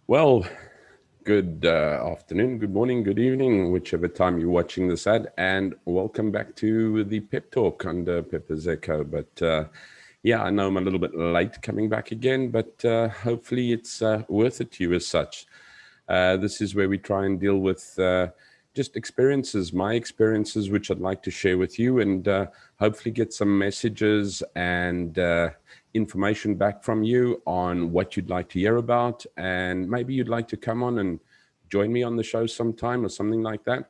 Well, good afternoon, good morning, good evening, whichever time you're watching this ad, and welcome back to the Pep Talk under Pepper's Echo. But yeah, I know I'm a little bit late coming back again, but hopefully it's worth it to you as such. This is where we try and deal with just experiences, my experiences, which I'd like to share with you, and hopefully get some messages and information back from you on what you'd like to hear about. And maybe you'd like to come on and join me on the show sometime or something like that.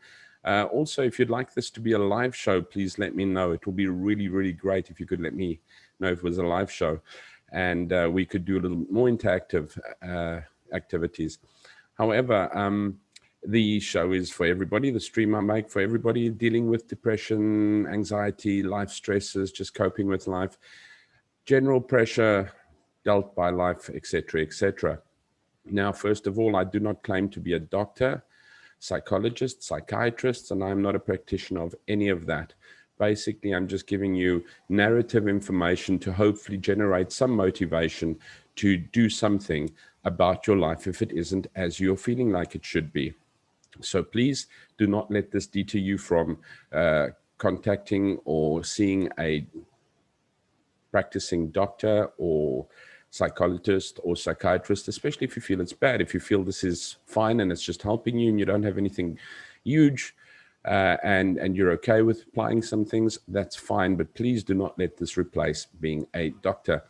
Also, if you'd like this to be a live show, please let me know. It will be really, really great if you could let me know if it was a live show, and we could do a little more interactive activities. However, the show is for everybody. The stream I make for everybody dealing with depression, anxiety, life stresses, just coping with life, general pressure dealt by life, etc., etc. Now, first of all, I do not claim to be a doctor, psychologist, psychiatrist, and I'm not a practitioner of any of that. Basically, I'm just giving you narrative information to hopefully generate some motivation to do something about your life if it isn't as you're feeling like it should be. So please do not let this deter you from contacting or seeing a practicing doctor or psychologist or psychiatrist, especially if you feel it's bad. If you feel this is fine and it's just helping you and you don't have anything huge, and you're okay with applying some things, that's fine. But please do not let this replace being a doctor.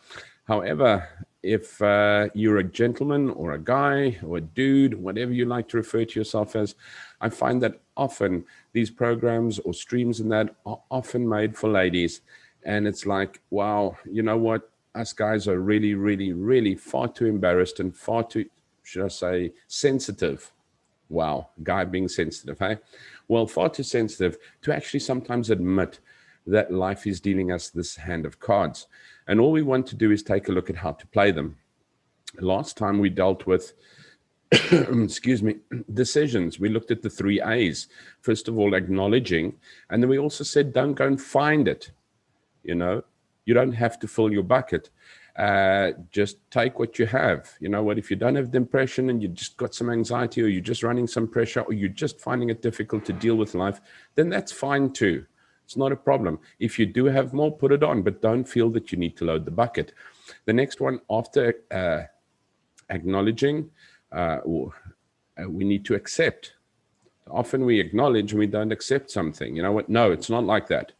However, if you're a gentleman or a guy or a dude, whatever you like to refer to yourself as, I find that often these programs or streams and that are often made for ladies. And it's like, wow, you know what? Us guys are really, really, really far too embarrassed and far too, should I say, sensitive. Wow, guy being sensitive, hey? Well, far too sensitive to actually sometimes admit that life is dealing us this hand of cards. And all we want to do is take a look at how to play them. Last time we dealt with, excuse me, decisions. We looked at the 3 A's. First of all, acknowledging. And then we also said, don't go and find it. You don't have to fill your bucket. Just take what you have. You know what? If you don't have depression and you just got some anxiety, or you're just running some pressure, or you're just finding it difficult to deal with life, then that's fine too. It's not a problem. If you do have more, put it on, but don't feel that you need to load the bucket. The next one, after acknowledging, we need to accept. Often we acknowledge and we don't accept something. You know what? No, it's not like that.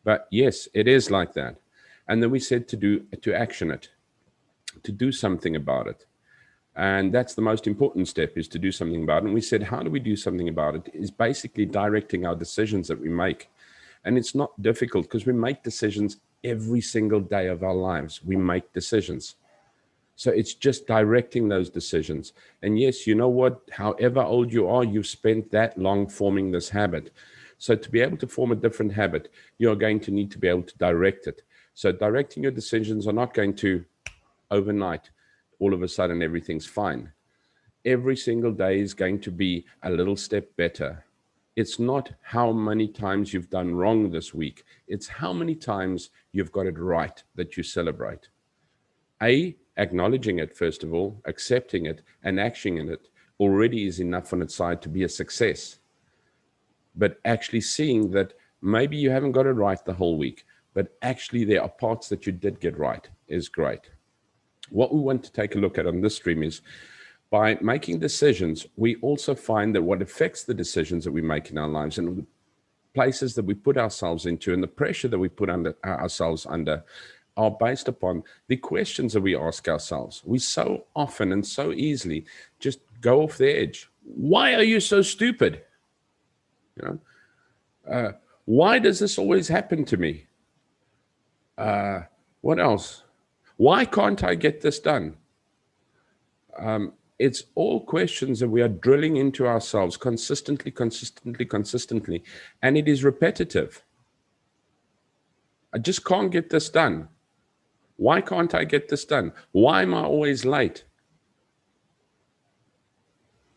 But yes, it is like that. And then we said to action it, to do something about it. And that's the most important step, is to do something about it. And we said, how do we do something about it? Is basically directing our decisions that we make. And it's not difficult, because we make decisions every single day of our lives. We make decisions. So it's just directing those decisions. And yes, you know what? However old you are, you've spent that long forming this habit. So to be able to form a different habit, you're going to need to be able to direct it. So directing your decisions are not going to overnight, all of a sudden everything's fine. Every single day is going to be a little step better. It's not how many times you've done wrong this week. It's how many times you've got it right that you celebrate. Acknowledging it, first of all, accepting it, and actioning it already is enough on its side to be a success. But actually seeing that maybe you haven't got it right the whole week, but actually there are parts that you did get right is great. What we want to take a look at on this stream is, by making decisions, we also find that what affects the decisions that we make in our lives, and the places that we put ourselves into, and the pressure that we put ourselves under, are based upon the questions that we ask ourselves. We so often and so easily just go off the edge. Why are you so stupid? Why does this always happen to me? What else? Why can't I get this done? It's all questions that we are drilling into ourselves consistently, and it is repetitive. I just can't get this done. Why can't I get this done? Why am I always late?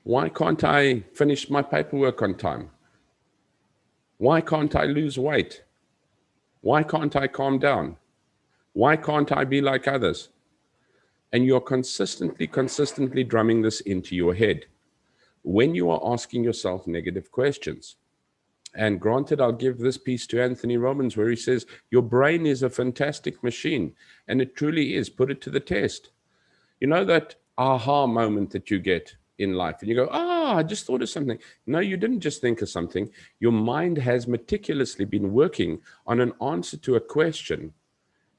Why can't I finish my paperwork on time? Why can't I lose weight? Why can't I calm down? Why can't I be like others? And you're consistently drumming this into your head when you are asking yourself negative questions. And granted, I'll give this piece to Anthony Robbins where he says, your brain is a fantastic machine. And it truly is. Put it to the test. You know that aha moment that you get in life and you go, I just thought of something. No, you didn't just think of something. Your mind has meticulously been working on an answer to a question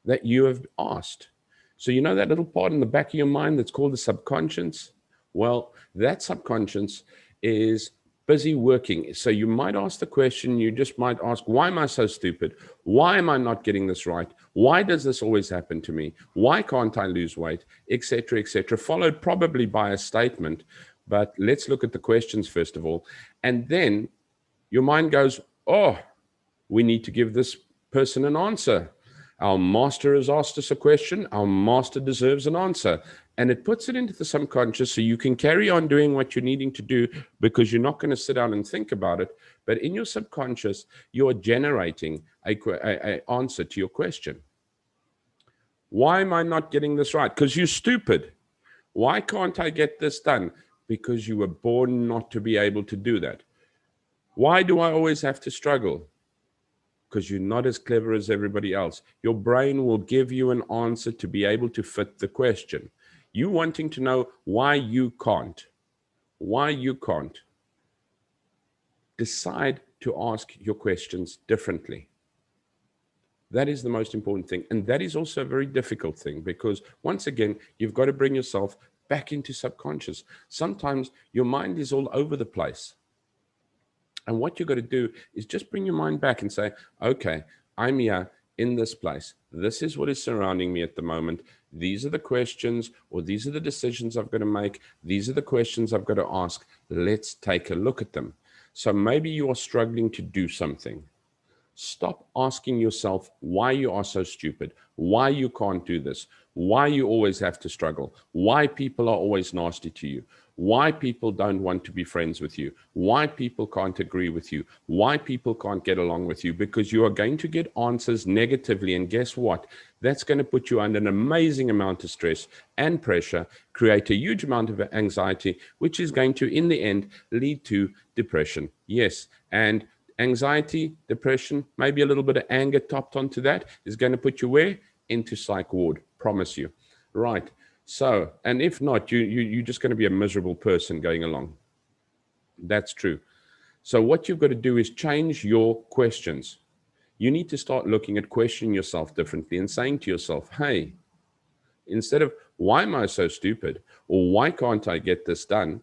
that you have asked. So, you know that little part in the back of your mind that's called the subconscious? Well, that subconscious is busy working. So, you might ask the question, you just might ask, why am I so stupid? Why am I not getting this right? Why does this always happen to me? Why can't I lose weight? Etc., followed probably by a statement. But let's look at the questions first of all. And then your mind goes, oh, we need to give this person an answer. Our master has asked us a question. Our master deserves an answer. And it puts it into the subconscious so you can carry on doing what you're needing to do because you're not going to sit down and think about it. But in your subconscious, you're generating a answer to your question. Why am I not getting this right? Because you're stupid. Why can't I get this done? Because you were born not to be able to do that. Why do I always have to struggle? Because you're not as clever as everybody else. Your brain will give you an answer to be able to fit the question. You wanting to know why you can't. Decide to ask your questions differently. That is the most important thing. And that is also a very difficult thing because once again, you've got to bring yourself back into subconscious. Sometimes your mind is all over the place. And what you've got to do is just bring your mind back and say, okay, I'm here in this place. This is what is surrounding me at the moment. These are the questions or these are the decisions I've got to make. These are the questions I've got to ask. Let's take a look at them. So maybe you are struggling to do something. Stop asking yourself why you are so stupid, why you can't do this, why you always have to struggle, why people are always nasty to you, why people don't want to be friends with you, why people can't agree with you, why people can't get along with you, because you are going to get answers negatively. And guess what? That's going to put you under an amazing amount of stress and pressure, create a huge amount of anxiety, which is going to, in the end, lead to depression. Yes. And anxiety, depression, maybe a little bit of anger topped onto that is going to put you where? Into psych ward. Promise you. Right. So, and if not, you're just going to be a miserable person going along. That's true. So what you've got to do is change your questions. You need to start looking at questioning yourself differently and saying to yourself, hey, instead of why am I so stupid? Or why can't I get this done?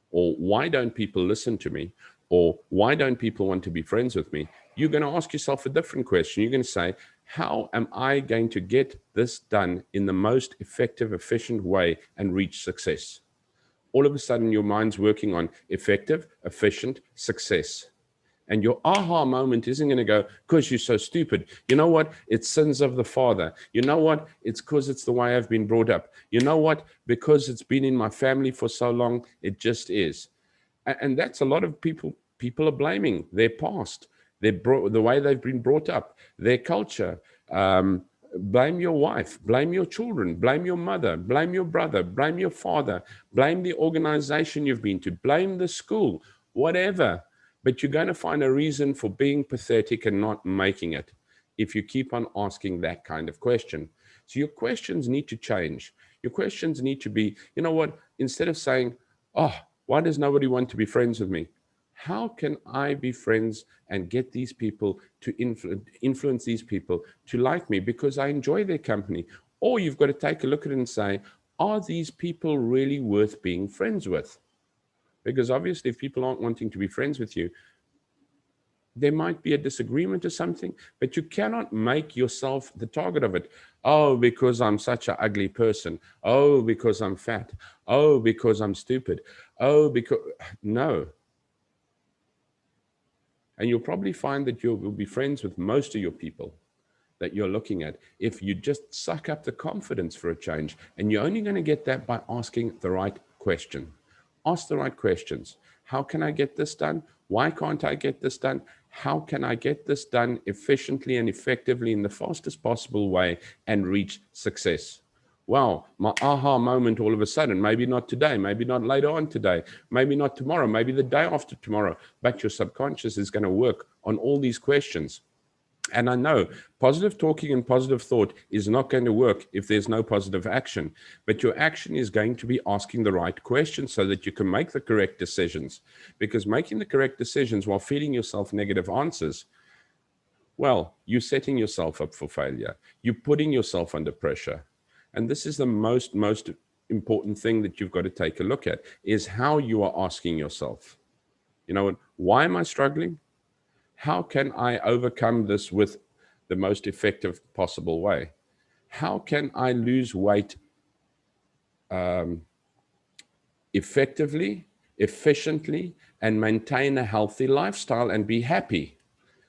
Or why don't people listen to me? Or why don't people want to be friends with me? You're going to ask yourself a different question. You're going to say, how am I going to get this done in the most effective, efficient way and reach success? All of a sudden, your mind's working on effective, efficient success. And your aha moment isn't going to go, because you're so stupid. You know what? It's sins of the father. You know what? It's because it's the way I've been brought up. You know what? Because it's been in my family for so long, it just is. And that's a lot of people. People are blaming their past, the way they've been brought up, their culture. Blame your wife, blame your children, blame your mother, blame your brother, blame your father, blame the organization you've been to, blame the school, whatever. But you're going to find a reason for being pathetic and not making it if you keep on asking that kind of question. So your questions need to change. Your questions need to be, you know what, instead of saying, oh, why does nobody want to be friends with me? How can I be friends and get these people to influence these people to like me because I enjoy their company? Or you've got to take a look at it and say, are these people really worth being friends with? Because obviously, if people aren't wanting to be friends with you, there might be a disagreement or something, but you cannot make yourself the target of it. Oh, because I'm such an ugly person. Oh, because I'm fat. Oh, because I'm stupid. Oh, because no. And you'll probably find that you will be friends with most of your people that you're looking at if you just suck up the confidence for a change. And you're only going to get that by asking the right question. Ask the right questions. How can I get this done? Why can't I get this done? How can I get this done efficiently and effectively in the fastest possible way and reach success? Wow, my aha moment all of a sudden, maybe not today, maybe not later on today, maybe not tomorrow, maybe the day after tomorrow, but your subconscious is going to work on all these questions. And I know positive talking and positive thought is not going to work if there's no positive action. But your action is going to be asking the right questions so that you can make the correct decisions. Because making the correct decisions while feeding yourself negative answers, well, you're setting yourself up for failure. You're putting yourself under pressure. And this is the most important thing that you've got to take a look at is how you are asking yourself. You know what? Why am I struggling? How can I overcome this with the most effective possible way? How can I lose weight effectively, efficiently, and maintain a healthy lifestyle and be happy?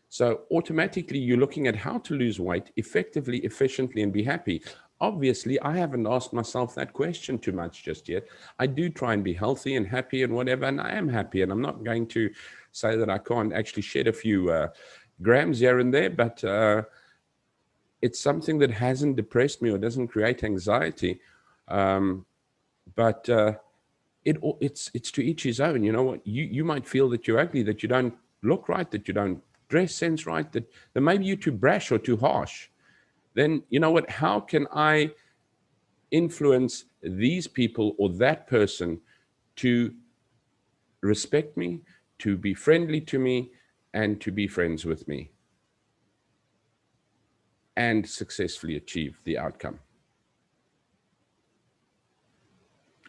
So automatically you're looking at how to lose weight effectively, efficiently, and be happy. Obviously, I haven't asked myself that question too much just yet. I do try and be healthy and happy and whatever, and I am happy. And I'm not going to say that I can't actually shed a few grams here and there, but it's something that hasn't depressed me or doesn't create anxiety. But it's to each his own. You know what? You might feel that you're ugly, that you don't look right, that you don't dress sense right, that maybe you're too brash or too harsh. Then you know what? How can I influence these people or that person to respect me, to be friendly to me, and to be friends with me, and successfully achieve the outcome?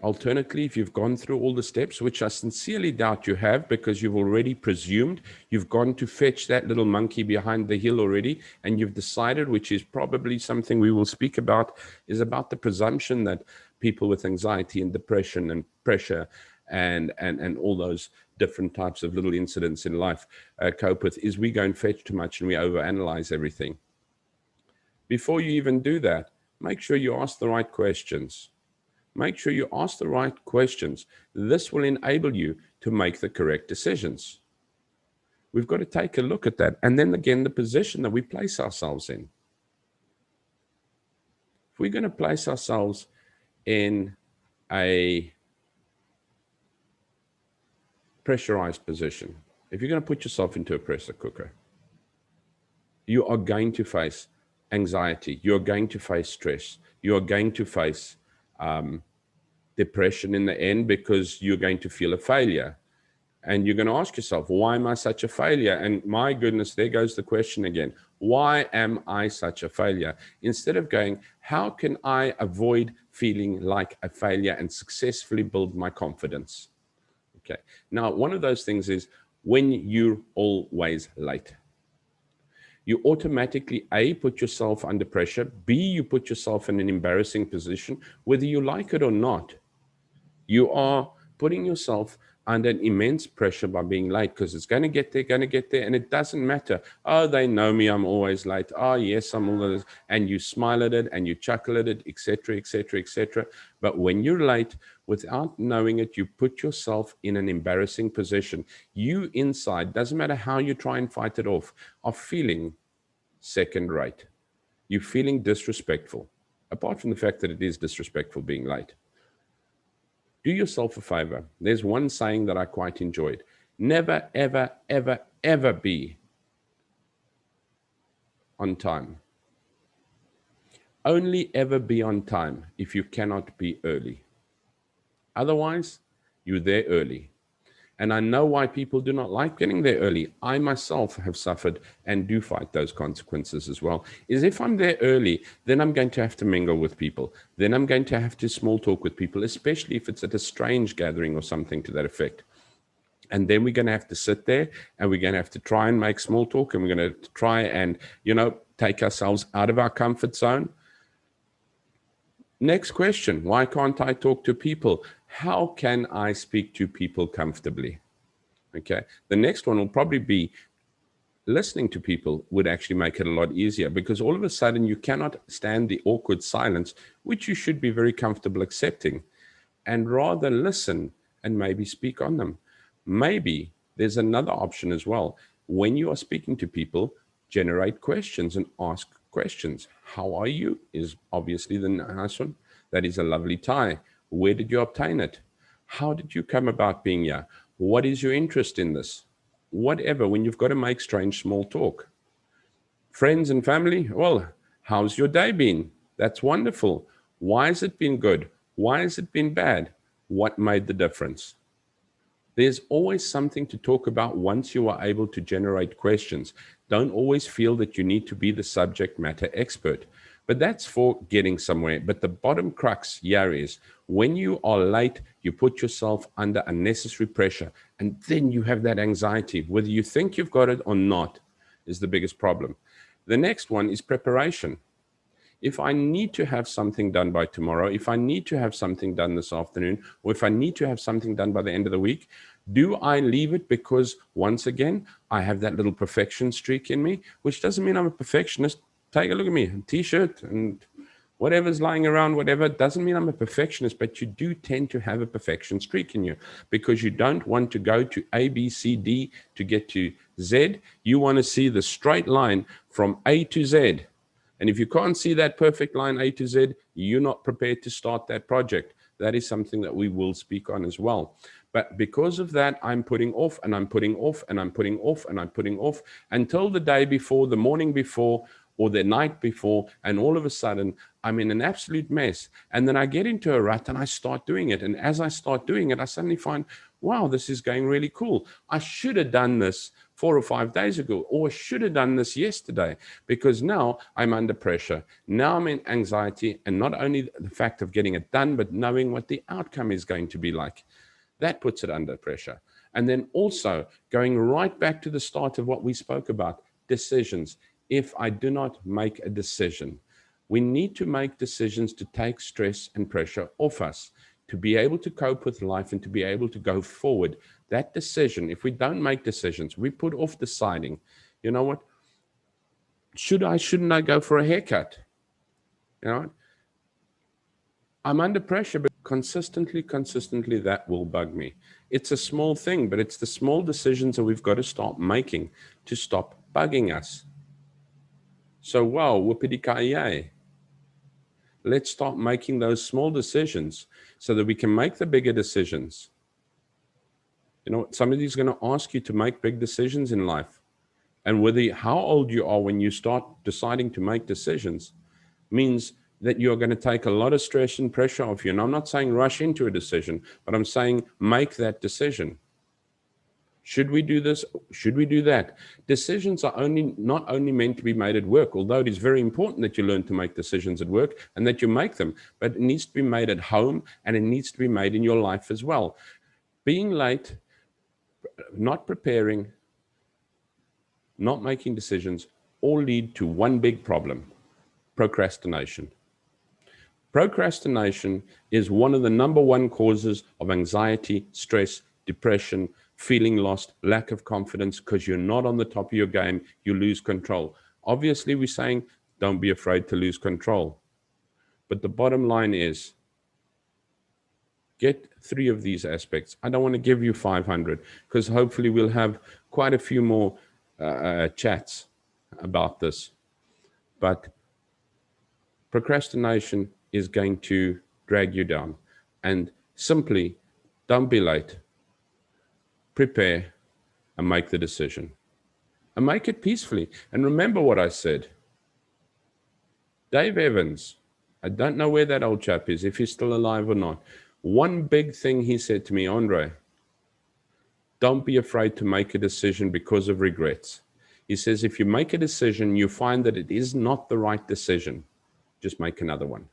Alternatively, if you've gone through all the steps, which I sincerely doubt you have because you've already presumed, you've gone to fetch that little monkey behind the hill already, and you've decided, which is probably something we will speak about, is about the presumption that people with anxiety and depression and pressure and all those different types of little incidents in life cope with, is we go and fetch too much and we overanalyze everything. Before you even do that, make sure you ask the right questions. Make sure you ask the right questions. This will enable you to make the correct decisions. We've got to take a look at that. And then again, the position that we place ourselves in. If we're going to place ourselves in a pressurized position, if you're going to put yourself into a pressure cooker, you are going to face anxiety. You're going to face stress. You're going to face depression in the end because you're going to feel a failure. And you're going to ask yourself, why am I such a failure? And my goodness, there goes the question again. Why am I such a failure? Instead of going, how can I avoid feeling like a failure and successfully build my confidence? Okay. Now, one of those things is when you're always late. You automatically, A, put yourself under pressure. B, you put yourself in an embarrassing position, whether you like it or not. You are putting yourself under an immense pressure by being late because it's going to get there, and it doesn't matter. Oh, they know me, I'm always late. Oh, yes, I'm always, and you smile at it and you chuckle at it, etc., etc., etc. But when you're late, without knowing it, you put yourself in an embarrassing position. You inside, doesn't matter how you try and fight it off, are feeling second rate. You're feeling disrespectful, apart from the fact that it is disrespectful being late. Do yourself a favor. There's one saying that I quite enjoyed. Never, ever, ever, ever be on time. Only ever be on time if you cannot be early. Otherwise, you're there early. And I know why people do not like getting there early. I myself have suffered and do fight those consequences as well. Is if I'm there early, then I'm going to have to mingle with people. Then I'm going to have to small talk with people, especially if it's at a strange gathering or something to that effect. And then we're going to have to sit there and we're going to have to try and make small talk, and we're going to try and, take ourselves out of our comfort zone. Next question. Why can't I talk to people? How can I speak to people comfortably? Okay. The next one will probably be listening to people would actually make it a lot easier, because all of a sudden you cannot stand the awkward silence, which you should be very comfortable accepting, and rather listen and maybe speak on them. Maybe there's another option as well. When you are speaking to people, generate questions and ask questions. How are you is obviously the nice one. That is a lovely tie. Where did you obtain it? How did you come about being here? What is your interest in this? Whatever, when you've got to make strange small talk. Friends and family, well, how's your day been? That's wonderful. Why has it been good? Why has it been bad? What made the difference? There's always something to talk about once you are able to generate questions. Don't always feel that you need to be the subject matter expert, but that's for getting somewhere. But the bottom crux here is when you are late, you put yourself under unnecessary pressure, and then you have that anxiety. Whether you think you've got it or not is the biggest problem. The next one is preparation. If I need to have something done by tomorrow, if I need to have something done this afternoon, or if I need to have something done by the end of the week, do I leave it because, once again, I have that little perfection streak in me, which doesn't mean I'm a perfectionist. Take a look at me, a t-shirt and whatever's lying around, whatever, doesn't mean I'm a perfectionist, but you do tend to have a perfection streak in you because you don't want to go to A, B, C, D to get to Z. You want to see the straight line from A to Z. And if you can't see that perfect line A to Z, you're not prepared to start that project. That is something that we will speak on as well. But because of that, I'm putting off and I'm putting off and I'm putting off and I'm putting off until the day before, the morning before, or the night before, and all of a sudden I'm in an absolute mess. And then I get into a rut and I start doing it. And as I start doing it, I suddenly find, wow, this is going really cool. I should have done this 4 or 5 days ago, or should have done this yesterday, because now I'm under pressure. Now I'm in anxiety, and not only the fact of getting it done, but knowing what the outcome is going to be like. That puts it under pressure. And then also going right back to the start of what we spoke about, decisions. If I do not make a decision, we need to make decisions to take stress and pressure off us, to be able to cope with life and to be able to go forward. That decision, if we don't make decisions, we put off deciding, you know what, shouldn't I go for a haircut? You know, I'm under pressure, but consistently, that will bug me. It's a small thing, but it's the small decisions that we've got to start making to stop bugging us. So, wow, whoopity-ki-yay. Let's start making those small decisions so that we can make the bigger decisions. You know, somebody's going to ask you to make big decisions in life. And whether how old you are when you start deciding to make decisions means that you're going to take a lot of stress and pressure off you. And I'm not saying rush into a decision, but I'm saying make that decision. Should we do this? Should we do that? Decisions are not only meant to be made at work, although it is very important that you learn to make decisions at work and that you make them, but it needs to be made at home and it needs to be made in your life as well. Being late, not preparing, not making decisions all lead to one big problem: procrastination. Procrastination is one of the number one causes of anxiety, stress, depression, feeling lost, lack of confidence, because you're not on the top of your game, you lose control. Obviously, we're saying don't be afraid to lose control. But the bottom line is get 3 of these aspects. I don't want to give you 500 because hopefully we'll have quite a few more chats about this. But procrastination is going to drag you down. And simply don't be late. Prepare and make the decision. And make it peacefully. And remember what I said. Dave Evans, I don't know where that old chap is, if he's still alive or not. One big thing he said to me, Andre, don't be afraid to make a decision because of regrets. He says, if you make a decision, you find that it is not the right decision, just make another one.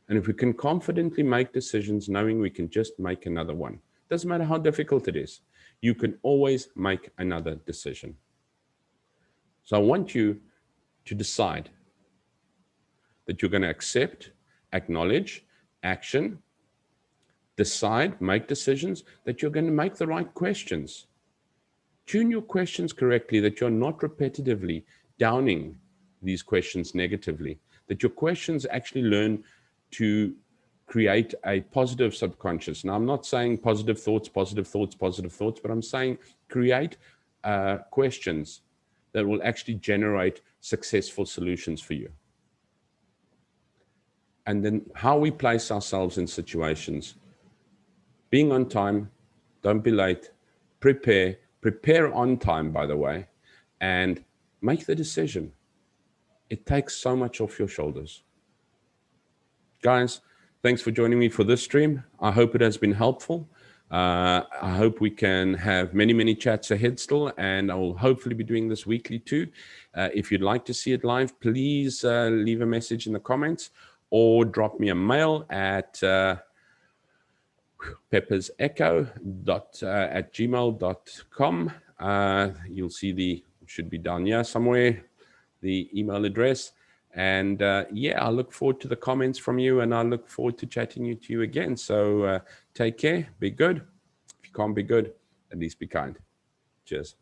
And if we can confidently make decisions knowing we can just make another one, doesn't matter how difficult it is, you can always make another decision. So I want you to decide that you're going to accept, acknowledge, action, decide, make decisions, that you're going to make the right questions. Tune your questions correctly, that you're not repetitively downing these questions negatively, that your questions actually learn to create a positive subconscious. Now, I'm not saying positive thoughts, but I'm saying create questions that will actually generate successful solutions for you. And then how we place ourselves in situations, being on time, don't be late, prepare on time, by the way, and make the decision. It takes so much off your shoulders. Guys, thanks for joining me for this stream. I hope it has been helpful. I hope we can have many, many chats ahead still, and I will hopefully be doing this weekly too. If you'd like to see it live, please leave a message in the comments or drop me a mail at peppersecho@gmail.com. You'll see should be down here somewhere, the email address. And yeah, I look forward to the comments from you, and I look forward to chatting to you again. So take care, be good. If you can't be good, at least be kind. Cheers.